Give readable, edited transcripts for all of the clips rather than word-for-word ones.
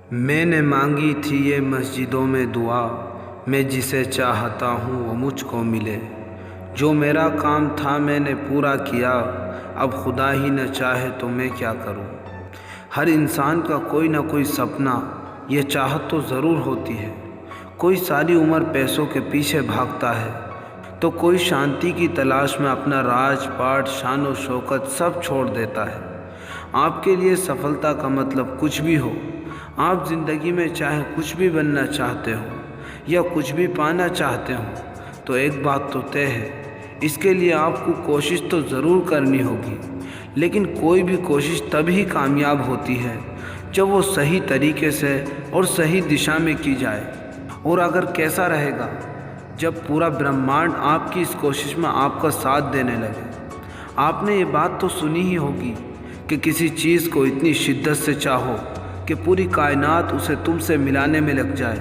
मैंने मांगी थी ये मस्जिदों में दुआ, मैं जिसे चाहता हूँ वो मुझको मिले। जो मेरा काम था मैंने पूरा किया, अब खुदा ही न चाहे तो मैं क्या करूँ। हर इंसान का कोई ना कोई सपना, ये चाहत तो ज़रूर होती है। कोई सारी उम्र पैसों के पीछे भागता है, तो कोई शांति की तलाश में अपना राजपाट, शान और शौकत सब छोड़ देता है। आपके लिए सफलता का मतलब कुछ भी हो, आप ज़िंदगी में चाहे कुछ भी बनना चाहते हो या कुछ भी पाना चाहते हो, तो एक बात तो तय है, इसके लिए आपको कोशिश तो ज़रूर करनी होगी। लेकिन कोई भी कोशिश तभी कामयाब होती है जब वो सही तरीके से और सही दिशा में की जाए। और अगर कैसा रहेगा जब पूरा ब्रह्मांड आपकी इस कोशिश में आपका साथ देने लगे। आपने ये बात तो सुनी ही होगी कि किसी चीज़ को इतनी शिद्दत से चाहो कि पूरी कायनात उसे तुमसे मिलाने में लग जाए।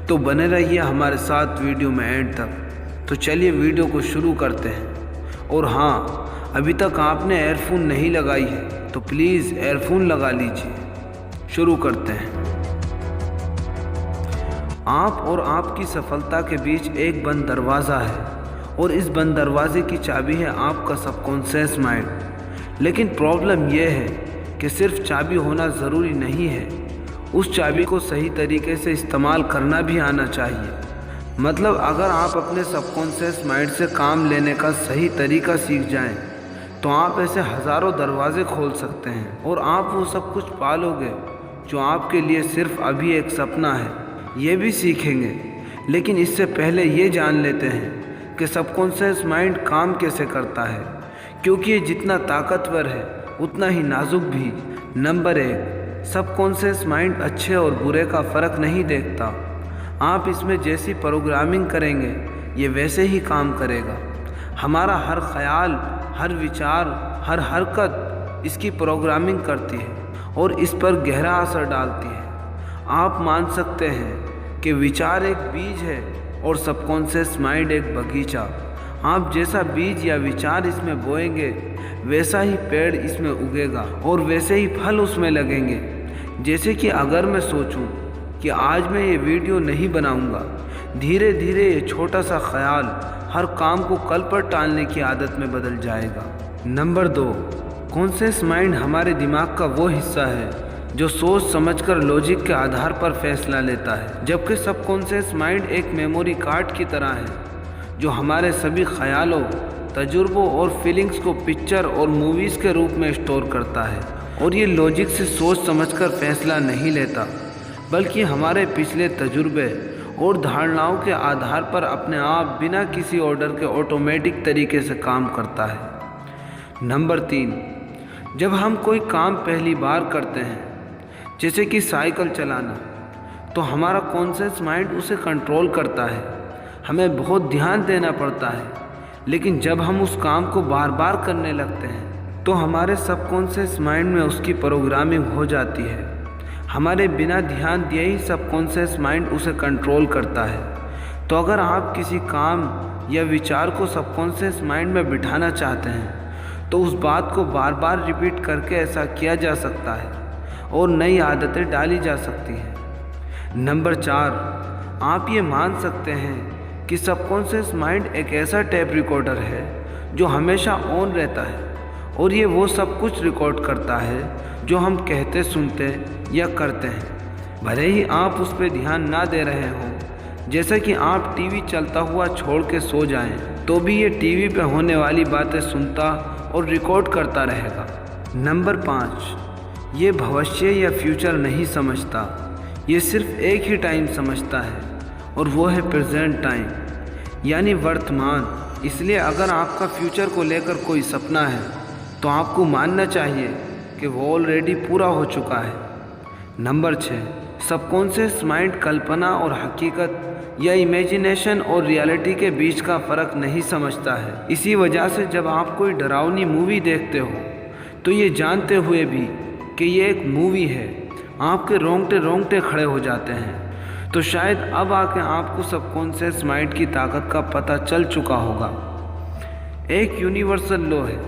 तो बने रहिए हमारे साथ वीडियो में एंड तक। तो चलिए वीडियो को शुरू करते हैं। और हाँ, अभी तक आपने एयरफोन नहीं लगाई है तो प्लीज़ एयरफोन लगा लीजिए। शुरू करते हैं। आप और आपकी सफलता के बीच एक बंद दरवाज़ा है, और इस बंद दरवाजे की चाबी है आपका सबकॉन्शियस माइंड। लेकिन प्रॉब्लम यह है कि सिर्फ चाबी होना ज़रूरी नहीं है, उस चाबी को सही तरीके से इस्तेमाल करना भी आना चाहिए। मतलब अगर आप अपने सबकॉन्शियस माइंड से काम लेने का सही तरीका सीख जाएं, तो आप ऐसे हज़ारों दरवाजे खोल सकते हैं और आप वो सब कुछ पालोगे जो आपके लिए सिर्फ अभी एक सपना है। ये भी सीखेंगे, लेकिन इससे पहले ये जान लेते हैं कि सबकॉन्शियस माइंड काम कैसे करता है, क्योंकि ये जितना ताकतवर है उतना ही नाजुक भी। नंबर 1, सबकॉन्शियस माइंड अच्छे और बुरे का फ़र्क नहीं देखता। आप इसमें जैसी प्रोग्रामिंग करेंगे ये वैसे ही काम करेगा। हमारा हर ख्याल, हर विचार, हर हरकत इसकी प्रोग्रामिंग करती है और इस पर गहरा असर डालती है। आप मान सकते हैं कि विचार एक बीज है और सबकॉन्शियस माइंड एक बगीचा। आप जैसा बीज या विचार इसमें बोएंगे वैसा ही पेड़ इसमें उगेगा और वैसे ही फल उसमें लगेंगे। जैसे कि अगर मैं सोचूं कि आज मैं ये वीडियो नहीं बनाऊंगा, धीरे धीरे ये छोटा सा ख्याल हर काम को कल पर टालने की आदत में बदल जाएगा। नंबर 2, कॉन्शियस माइंड हमारे दिमाग का वो हिस्सा है जो सोच समझकर लॉजिक के आधार पर फैसला लेता है, जबकि सबकॉन्शियस माइंड एक मेमोरी कार्ड की तरह है जो हमारे सभी ख्यालों, तजुर्बों और फीलिंग्स को पिक्चर और मूवीज़ के रूप में स्टोर करता है। और ये लॉजिक से सोच समझकर फैसला नहीं लेता, बल्कि हमारे पिछले तजुर्बे और धारणाओं के आधार पर अपने आप बिना किसी ऑर्डर के ऑटोमेटिक तरीके से काम करता है। नंबर 3, जब हम कोई काम पहली बार करते हैं, जैसे कि साइकिल चलाना, तो हमारा कॉन्शियस माइंड उसे कंट्रोल करता है। हमें बहुत ध्यान देना पड़ता है। लेकिन जब हम उस काम को बार बार करने लगते हैं तो हमारे सबकॉन्शियस माइंड में उसकी प्रोग्रामिंग हो जाती है। हमारे बिना ध्यान दिए ही सबकॉन्शियस माइंड उसे कंट्रोल करता है। तो अगर आप किसी काम या विचार को सबकॉन्शियस माइंड में बिठाना चाहते हैं तो उस बात को बार बार रिपीट करके ऐसा किया जा सकता है और नई आदतें डाली जा सकती हैं। नंबर 4, आप ये मान सकते हैं कि सबकॉन्शियस माइंड एक ऐसा टेप रिकॉर्डर है जो हमेशा ऑन रहता है और ये वो सब कुछ रिकॉर्ड करता है जो हम कहते, सुनते या करते हैं, भले ही आप उस पर ध्यान ना दे रहे हों। जैसे कि आप टीवी चलता हुआ छोड़ के सो जाएं, तो भी ये टीवी पे होने वाली बातें सुनता और रिकॉर्ड करता रहेगा। नंबर 5, ये भविष्य या फ्यूचर नहीं समझता, ये सिर्फ एक ही टाइम समझता है और वो है प्रेजेंट टाइम, यानी वर्तमान। इसलिए अगर आपका फ्यूचर को लेकर कोई सपना है तो आपको मानना चाहिए कि वो ऑलरेडी पूरा हो चुका है। नंबर 6, सबकॉन्शियस माइंड कल्पना और हकीकत या इमेजिनेशन और रियलिटी के बीच का फ़र्क नहीं समझता है। इसी वजह से जब आप कोई डरावनी मूवी देखते हो तो ये जानते हुए भी कि ये एक मूवी है, आपके रोंगटे खड़े हो जाते हैं। तो शायद अब आके आपको सबकॉन्शियस माइंड की ताकत का पता चल चुका होगा। एक यूनिवर्सल लॉ है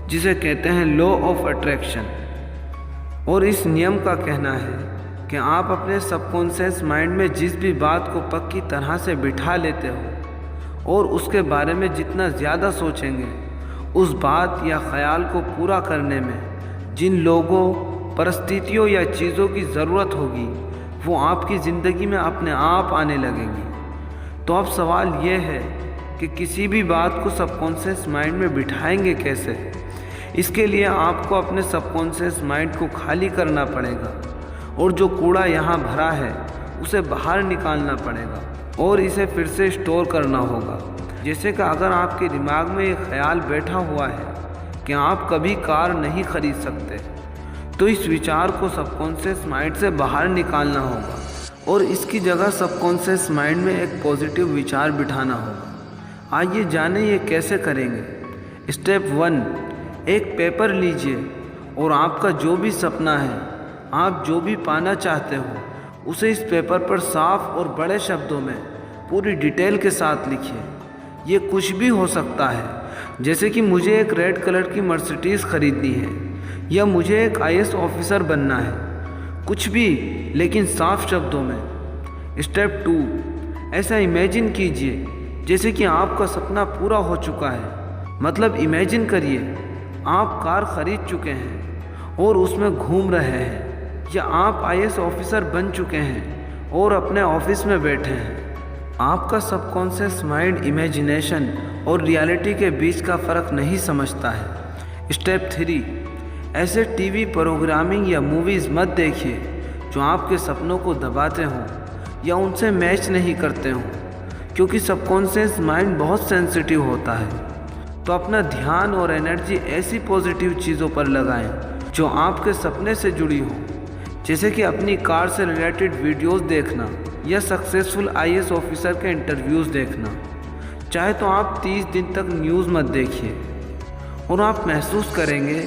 जिसे कहते हैं लॉ ऑफ अट्रैक्शन, और इस नियम का कहना है कि आप अपने सबकॉन्शियस माइंड में जिस भी बात को पक्की तरह से बिठा लेते हो और उसके बारे में जितना ज़्यादा सोचेंगे, उस बात या ख्याल को पूरा करने में जिन लोगों, परिस्थितियों या चीज़ों की ज़रूरत होगी वो आपकी ज़िंदगी में अपने आप आने लगेंगी। तो अब सवाल ये है कि किसी भी बात को सबकॉन्शियस माइंड में बिठाएंगे कैसे। इसके लिए आपको अपने सबकॉन्शियस माइंड को खाली करना पड़ेगा और जो कूड़ा यहाँ भरा है उसे बाहर निकालना पड़ेगा और इसे फिर से स्टोर करना होगा। जैसे कि अगर आपके दिमाग में एक ख्याल बैठा हुआ है कि आप कभी कार नहीं खरीद सकते, तो इस विचार को सबकॉन्शियस माइंड से बाहर निकालना होगा और इसकी जगह सबकॉन्शियस माइंड में एक पॉजिटिव विचार बिठाना होगा। आइए जानें ये कैसे करेंगे। स्टेप 1, एक पेपर लीजिए और आपका जो भी सपना है, आप जो भी पाना चाहते हो, उसे इस पेपर पर साफ और बड़े शब्दों में पूरी डिटेल के साथ लिखिए। ये कुछ भी हो सकता है, जैसे कि मुझे एक रेड कलर की मर्सिडीज़ खरीदनी है या मुझे एक IAS ऑफिसर बनना है, कुछ भी, लेकिन साफ शब्दों में। स्टेप 2, ऐसा इमेजिन कीजिए जैसे कि आपका सपना पूरा हो चुका है। मतलब इमेजिन करिए आप कार खरीद चुके हैं और उसमें घूम रहे हैं, या आप IAS ऑफिसर बन चुके हैं और अपने ऑफिस में बैठे हैं। आपका सबकॉन्शियस माइंड इमेजिनेशन और रियलिटी के बीच का फ़र्क नहीं समझता है। स्टेप 3, ऐसे टीवी प्रोग्रामिंग या मूवीज़ मत देखिए जो आपके सपनों को दबाते हों या उनसे मैच नहीं करते हों, क्योंकि सबकॉन्शियस माइंड बहुत सेंसिटिव होता है। तो अपना ध्यान और एनर्जी ऐसी पॉजिटिव चीज़ों पर लगाएं जो आपके सपने से जुड़ी हो, जैसे कि अपनी कार से रिलेटेड वीडियोस देखना या सक्सेसफुल IAS ऑफिसर के इंटरव्यूज़ देखना। चाहे तो आप 30 दिन तक न्यूज़ मत देखिए और आप महसूस करेंगे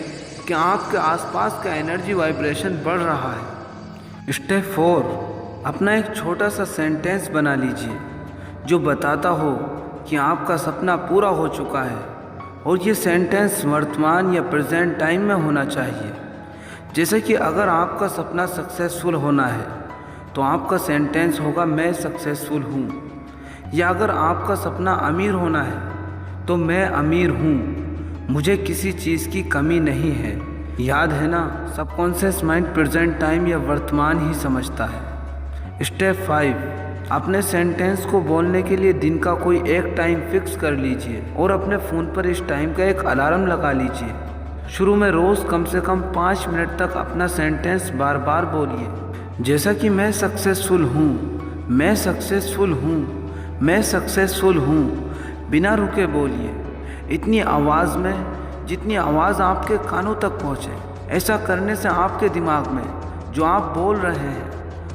कि आपके आसपास का एनर्जी वाइब्रेशन बढ़ रहा है। स्टेप 4, अपना एक छोटा सा सेंटेंस बना लीजिए जो बताता हो कि आपका सपना पूरा हो चुका है, और ये सेंटेंस वर्तमान या प्रेजेंट टाइम में होना चाहिए। जैसे कि अगर आपका सपना सक्सेसफुल होना है तो आपका सेंटेंस होगा मैं सक्सेसफुल हूँ, या अगर आपका सपना अमीर होना है तो मैं अमीर हूँ, मुझे किसी चीज़ की कमी नहीं है। याद है ना, सबकॉन्शियस माइंड प्रेजेंट टाइम या वर्तमान ही समझता है। स्टेप 5, अपने सेंटेंस को बोलने के लिए दिन का कोई एक टाइम फिक्स कर लीजिए और अपने फ़ोन पर इस टाइम का एक अलार्म लगा लीजिए। शुरू में रोज़ कम से कम 5 मिनट तक अपना सेंटेंस बार बार बोलिए, जैसा कि मैं सक्सेसफुल हूँ, मैं सक्सेसफुल हूँ, मैं सक्सेसफुल हूँ। बिना रुके बोलिए, इतनी आवाज़ में जितनी आवाज़ आपके कानों तक पहुँचे। ऐसा करने से आपके दिमाग में जो आप बोल रहे हैं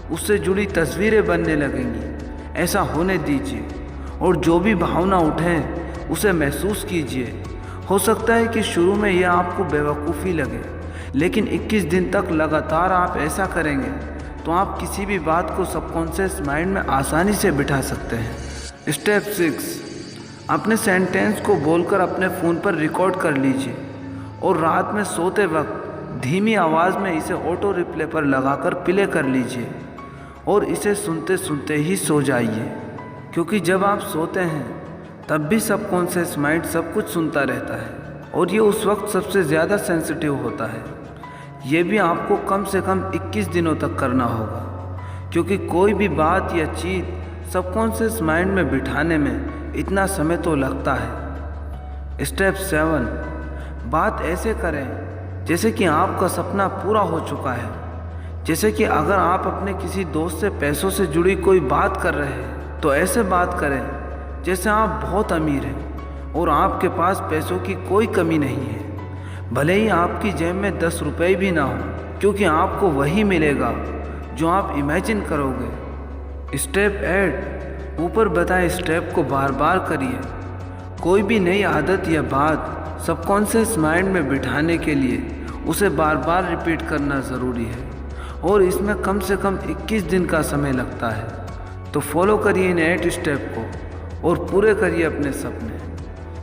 उससे जुड़ी तस्वीरें बनने लगेंगी। ऐसा होने दीजिए और जो भी भावना उठे उसे महसूस कीजिए। हो सकता है कि शुरू में यह आपको बेवकूफ़ी लगे, लेकिन 21 दिन तक लगातार आप ऐसा करेंगे तो आप किसी भी बात को सबकॉन्शियस माइंड में आसानी से बिठा सकते हैं। स्टेप 6, अपने सेंटेंस को बोलकर अपने फ़ोन पर रिकॉर्ड कर लीजिए और रात में सोते वक्त धीमी आवाज़ में इसे ऑटो रिप्ले पर लगाकर प्ले कर लीजिए और इसे सुनते सुनते ही सो जाइए, क्योंकि जब आप सोते हैं तब भी सबकॉन्शियस माइंड सब कुछ सुनता रहता है और ये उस वक्त सबसे ज़्यादा सेंसिटिव होता है। ये भी आपको कम से कम 21 दिनों तक करना होगा, क्योंकि कोई भी बात या चीज़ सबकॉन्शियस माइंड में बिठाने में इतना समय तो लगता है। स्टेप 7, बात ऐसे करें जैसे कि आपका सपना पूरा हो चुका है। जैसे कि अगर आप अपने किसी दोस्त से पैसों से जुड़ी कोई बात कर रहे हैं तो ऐसे बात करें जैसे आप बहुत अमीर हैं और आपके पास पैसों की कोई कमी नहीं है, भले ही आपकी जेब में 10 रुपये भी ना हो, क्योंकि आपको वही मिलेगा जो आप इमेजिन करोगे। स्टेप 8, ऊपर बताए स्टेप को बार बार करिए। कोई भी नई आदत या बात सबकॉन्शियस माइंड में बिठाने के लिए उसे बार बार रिपीट करना ज़रूरी है और इसमें कम से कम 21 दिन का समय लगता है। तो फॉलो करिए इन 8 स्टेप को और पूरे करिए अपने सपने।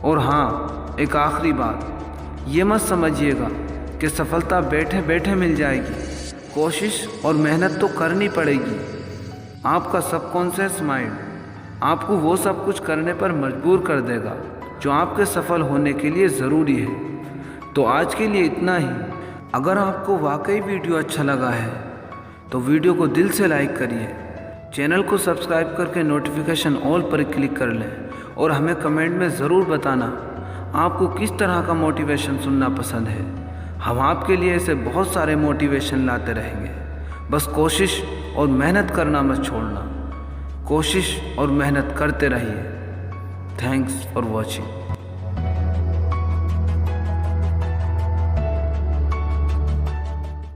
और हाँ, एक आखिरी बात, ये मत समझिएगा कि सफलता बैठे बैठे मिल जाएगी। कोशिश और मेहनत तो करनी पड़ेगी। आपका सबकॉन्शियस माइंड आपको वो सब कुछ करने पर मजबूर कर देगा जो आपके सफल होने के लिए ज़रूरी है। तो आज के लिए इतना ही। अगर आपको वाकई वीडियो अच्छा लगा है तो वीडियो को दिल से लाइक करिए, चैनल को सब्सक्राइब करके नोटिफिकेशन ऑल पर क्लिक कर लें और हमें कमेंट में ज़रूर बताना आपको किस तरह का मोटिवेशन सुनना पसंद है। हम आपके लिए ऐसे बहुत सारे मोटिवेशन लाते रहेंगे। बस कोशिश और मेहनत करना मत छोड़ना। कोशिश और मेहनत करते रहिए। Thanks for watching.